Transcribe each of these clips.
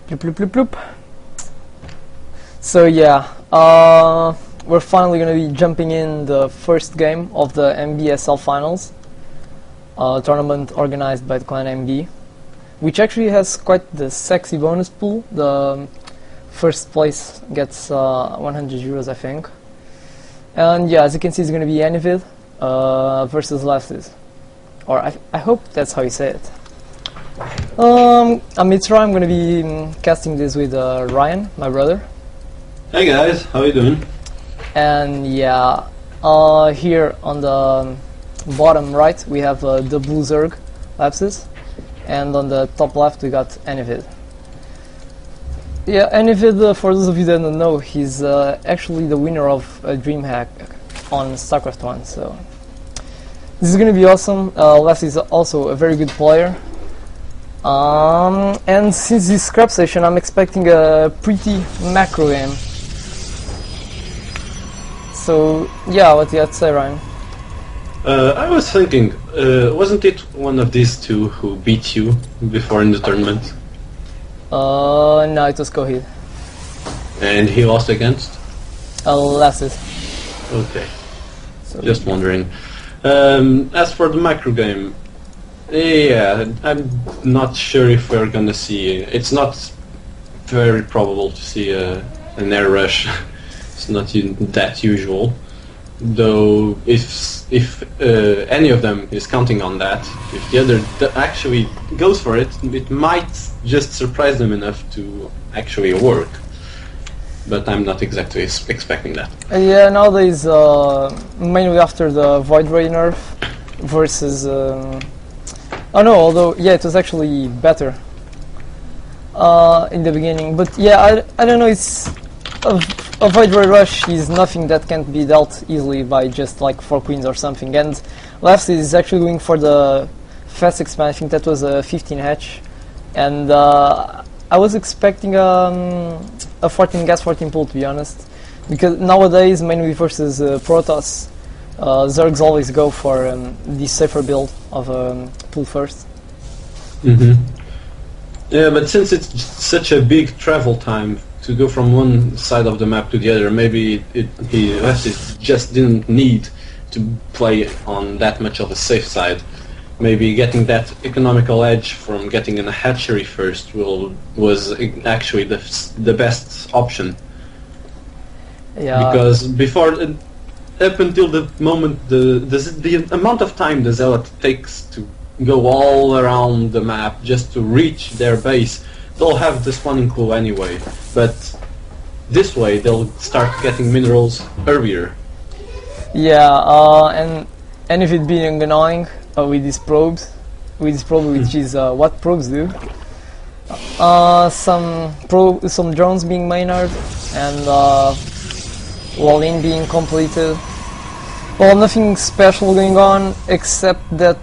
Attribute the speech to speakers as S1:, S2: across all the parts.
S1: Bloop, bloop, bloop, bloop. So yeah, we're finally going to be jumping in the first game of the MBSL finals, tournament organized by the clan MB, which actually has quite the sexy bonus pool. The first place gets 100 euros, I think. And yeah, as you can see, it's going to be Enivid versus Lepshis. Or I hope that's how you say it. I'm Mitra. I'm going to be casting this with Ryan, my brother.
S2: Hey guys, how are you doing?
S1: And yeah, here on the bottom right we have the blue Zerg, Lepshis, and on the top left we got Enivid. Yeah, Enivid, for those of you that don't know, he's actually the winner of a DreamHack on StarCraft 1, so this is going to be awesome. Lepshis is also a very good player. And since this scrap session, I'm expecting a pretty macro game. So yeah, what do you have to say, Ryan?
S2: I was thinking, wasn't it one of these two who beat you before in the tournament?
S1: No, it was Coheed.
S2: And he lost against?
S1: Lepshis.
S2: Okay,
S1: So
S2: just wondering. As for the macro game, yeah, I'm not sure if we're gonna see. It's not very probable to see an air rush. It's not that usual. Though, if any of them is counting on that, if the other actually goes for it, it might just surprise them enough to actually work. But I'm not exactly expecting that.
S1: yeah, nowadays, mainly after the Void Ray nerf versus. Oh no, although yeah, it was actually better in the beginning. But yeah, I don't know. It's a Void Ray Rush is nothing that can't be dealt easily by just like 4 queens or something. And Lepshis is actually going for the fast expand. I think that was a 15 hatch, and I was expecting a 14 gas 14 pull, to be honest, because nowadays mainly versus Protoss, Zergs always go for the safer build of pull first.
S2: Yeah, but since it's such a big travel time to go from one side of the map to the other, maybe Lepshis just didn't need to play on that much of a safe side. Maybe getting that economical edge from getting in a hatchery first was actually the best option.
S1: Yeah.
S2: Because before, up until the moment, the amount of time the Zealot takes to go all around the map just to reach their base, they'll have the spawning clue anyway. But this way, they'll start getting minerals earlier.
S1: Yeah, and if it being annoying with these probes, which is what probes do. Some drones being mained and wall-in being completed. Well, nothing special going on except that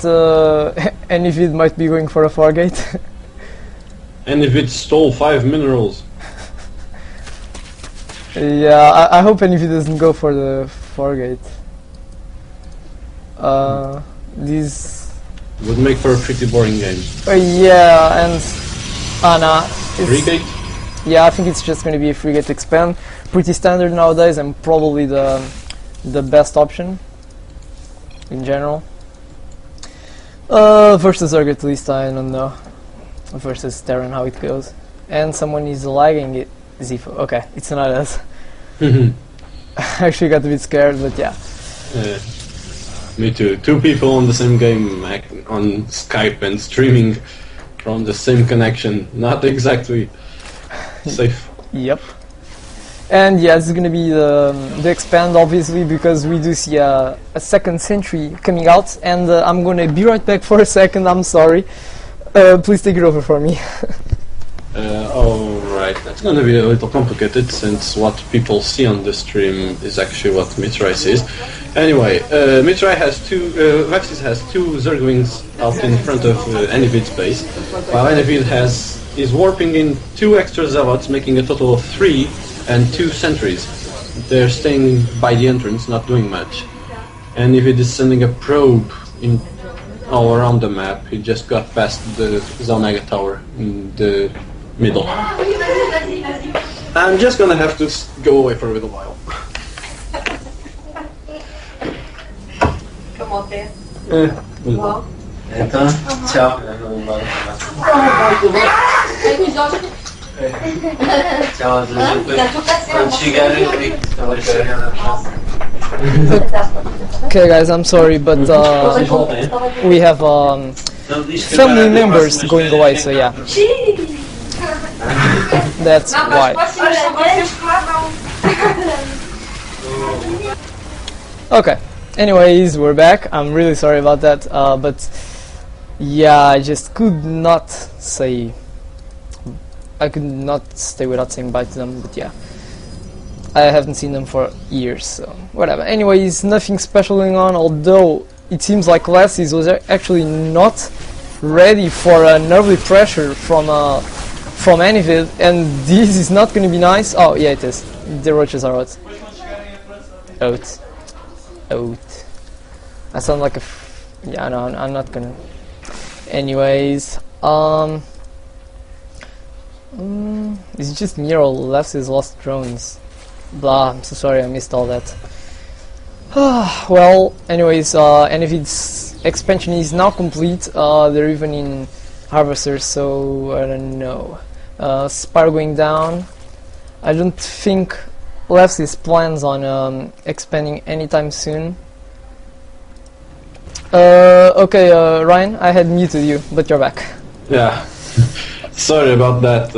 S1: Enivid might be going for a Fargate.
S2: Enivid stole 5 minerals.
S1: Yeah, I hope Enivid doesn't go for the Fargate. These
S2: Would make for a pretty boring game.
S1: yeah, and nah,
S2: Frigate?
S1: yeah, I think it's just going to be a Frigate expand, pretty standard nowadays, and probably the best option in general. Versus Zerg at least, I don't know. Versus Terran, how it goes. And someone is lagging it. Zifo. Okay, it's not us. I actually got a bit scared, but yeah.
S2: Me too. 2 people on the same game on Skype and streaming from the same connection. Not exactly safe.
S1: Yep. And yeah, this is gonna be the expand, obviously, because we do see a second sentry coming out, and I'm gonna be right back for a second. I'm sorry. Please take it over for me.
S2: Alright, that's gonna be a little complicated since what people see on the stream is actually what Mitrai sees. Anyway, Mitrai has Lepshis has 2 Zerglings out in front of Enivid's base, while Enivid is warping in 2 extra Zealots, making a total of 3 and 2 sentries. They're staying by the entrance, not doing much. Enivid is sending a probe in all around the map. He just got past the Zalnaga tower in the middle. I'm just gonna have to go away for a little while.
S3: Comment t'es?
S2: Well.
S4: Então, tchau. Tchau, quando chegar eu digo que estava carregando a praça.
S1: Okay, guys, I'm sorry, but we have family members going away, so yeah. That's why. Okay. Anyways, we're back. I'm really sorry about that, but yeah, I just could not say. I could not stay without saying bye to them, but yeah. I haven't seen them for years, so whatever. Anyways, nothing special going on, although it seems like Lepshis was actually not ready for an early pressure from Enivid, and this is not going to be nice. Oh, yeah, it is. The roaches are out. Out. Out. I sound like a yeah, no, I'm not gonna. Anyways, it's just me or Lepshis lost drones. Blah, I'm so sorry I missed all that. Well, anyways, Enivid's expansion is now complete. They're even in harvesters, so I don't know. Spire going down. I don't think Lepshis plans on expanding anytime soon. Okay, Ryan, I had muted you, but you're back.
S2: Yeah. Sorry about that.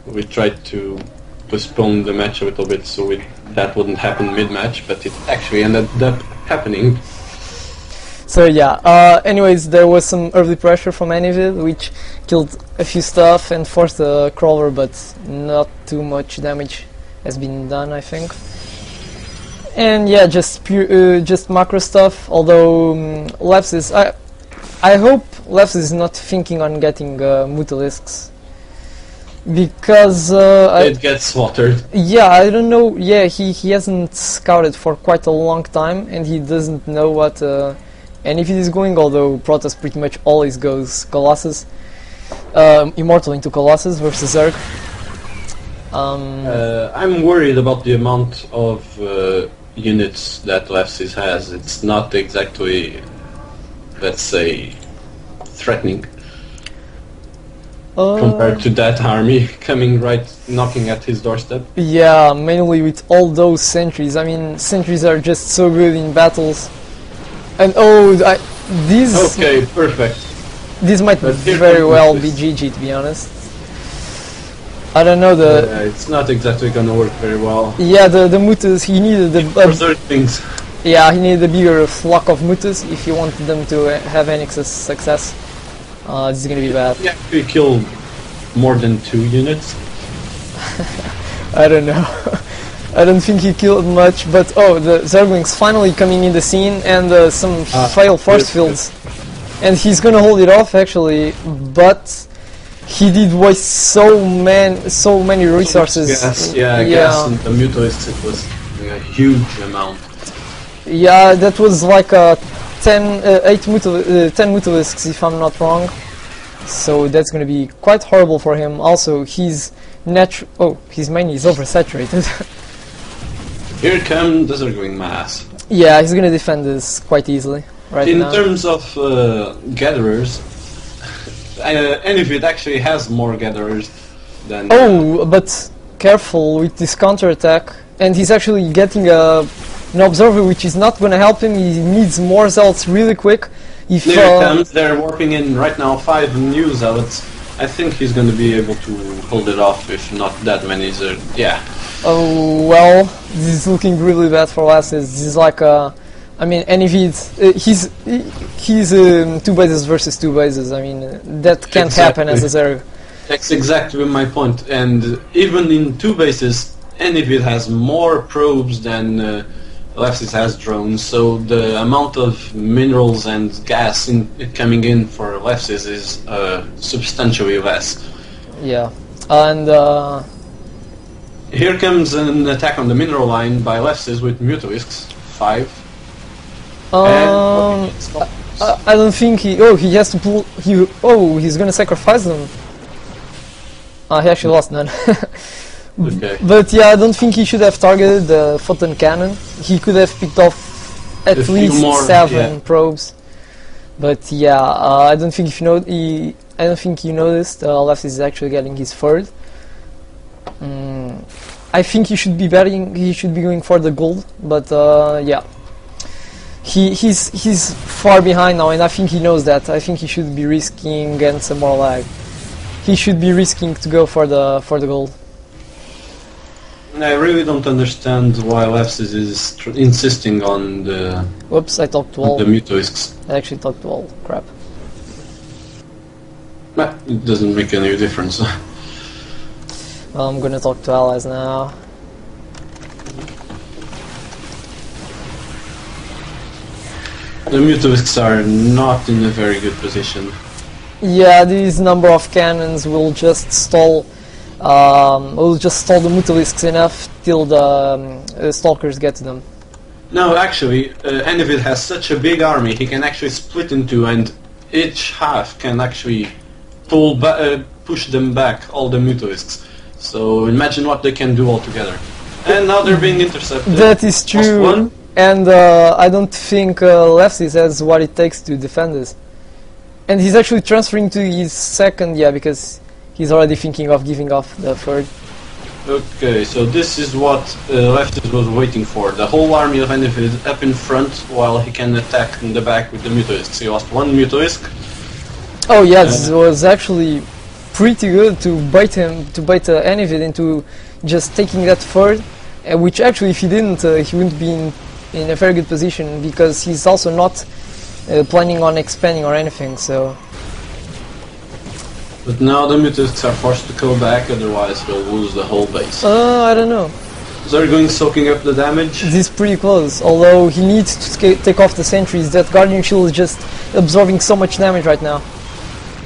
S2: We tried to postpone the match a little bit so that wouldn't happen mid-match, but it actually ended up happening.
S1: So yeah, anyways, there was some early pressure from Enivid, which killed a few stuff and forced the crawler, but not too much damage has been done, I think. And yeah, just pure, just macro stuff. Although Lepshis, I hope Lepshis is not thinking on getting Mutalisks, because
S2: it gets slaughtered.
S1: yeah, I don't know. Yeah, he hasn't scouted for quite a long time, and he doesn't know what Enivid is going. Although Protoss pretty much always goes Colossus, Immortal into Colossus versus Zerg.
S2: I'm worried about the amount of units that Lepshis has. It's not exactly, let's say, threatening compared to that army coming right knocking at his doorstep.
S1: Yeah, mainly with all those sentries. I mean, sentries are just so good in battles. And these
S2: Okay, perfect.
S1: This might very well be GG, to be honest. I don't know
S2: it's not exactly gonna work very well.
S1: Yeah, the mutas, he needed
S2: For things.
S1: yeah, he needed a bigger flock of mutas if he wanted them to have any success. This is gonna be bad.
S2: Yeah, we killed more than 2 units.
S1: I don't know. I don't think he killed much, but the Zerglings finally coming in the scene, and some failed force fields. And he's gonna hold it off actually, but he did waste so many resources.
S2: Gas, gas and the mutalisks, it was a huge amount.
S1: Yeah, that was like 10 mutalisks if I'm not wrong. So that's gonna be quite horrible for him. Also, his main is oversaturated.
S2: Here comes the Zergling mass.
S1: Yeah, he's gonna defend this quite easily right now.
S2: In terms of gatherers, Enivid actually has more gatherers than...
S1: but careful with this counterattack. And he's actually getting an observer, which is not gonna help him. He needs more zealots really quick. If
S2: there it comes, they're warping in right now 5 new zealots. I think he's gonna be able to hold it off if not that many yeah.
S1: Oh well, this is looking really bad for us. This is like I mean, Enivid, he's 2 bases versus 2 bases. I mean, that can't happen as a Zerg.
S2: That's exactly my point. And even in 2 bases, Enivid has more probes than Lepshis has drones. So the amount of minerals and gas coming in for Lepshis is substantially less.
S1: Yeah, and
S2: here comes an attack on the mineral line by Lepshis with Mutalisks 5.
S1: I don't think he has to pull. He's gonna sacrifice them. He actually lost none.
S2: Okay.
S1: But yeah, I don't think he should have targeted the photon cannon. He could have picked off at
S2: A few
S1: least
S2: more,
S1: 7
S2: yeah.
S1: probes. But yeah, I don't think if you know I don't think you noticed. Lepshis is actually getting his third. I think he should be betting. He should be going for the gold. But yeah, he's far behind now, and I think he knows that. I think he should be risking and some more lag. He should be risking to go for the gold.
S2: I really don't understand why Lepshis is insisting on the
S1: Whoops, I talked to all.
S2: Mutoisks.
S1: I actually talked to all. Crap.
S2: But it doesn't make any difference.
S1: Well, I'm gonna talk to allies now.
S2: The Mutoisks are not in a very good position.
S1: Yeah, this number of cannons will just stall. Will just stall the Mutalisks enough till the stalkers get to them.
S2: No, actually, Enivid has such a big army, he can actually split in two, and each half can actually push them back, all the Mutoisks. So imagine what they can do all together. And now they're being intercepted.
S1: That is true.
S2: One.
S1: And I don't think Lepshis has what it takes to defend this. And he's actually transferring to his second, yeah, because he's already thinking of giving off the third.
S2: Okay, so this is what Lepshis was waiting for. The whole army of Enivid up in front while he can attack in the back with the Mutoisks. He lost one Mutoisk.
S1: Oh yeah, this was actually pretty good to bait Enivid into just taking that third, which actually if he didn't, he wouldn't be in a very good position because he's also not planning on expanding or anything, so...
S2: But now the Mutoisks are forced to go back, otherwise he'll lose the whole base.
S1: I don't know.
S2: They're going soaking up the damage.
S1: This is pretty close, although he needs to take off the sentries. That Guardian Shield is just absorbing so much damage right now.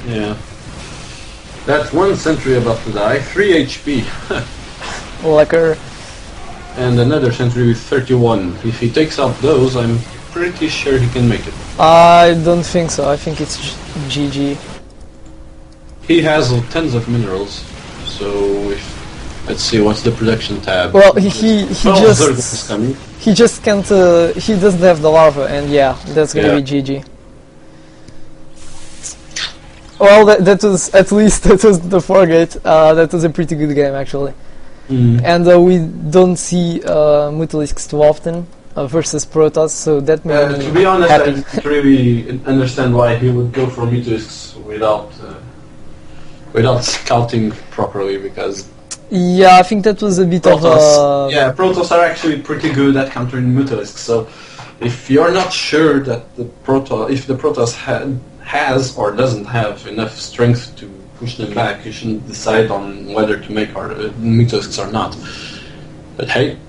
S2: Yeah. That's one sentry about to die, 3 HP.
S1: Lekker.
S2: And another sentry with 31. If he takes out those, I'm pretty sure he can make it.
S1: I don't think so, I think it's GG.
S2: He has tons of minerals, so if... Let's see, what's the production tab?
S1: Well, he
S2: Zerg is coming.
S1: he just can't, he doesn't have the larva, and yeah, that's gonna be GG. Well, that was, at least that was the 4-gate, that was a pretty good game actually. And we don't see Mutalisks too often versus Protoss, so that made me
S2: To be honest,
S1: happy.
S2: I don't really understand why he would go for Mutoisks without scouting properly, because...
S1: Yeah, I think that was a bit
S2: Protoss,
S1: of
S2: yeah, Protoss are actually pretty good at countering Mutoisks, so if you're not sure that if the Protoss has or doesn't have enough strength to push them back, you shouldn't decide on whether to make Mutoisks or not. But hey,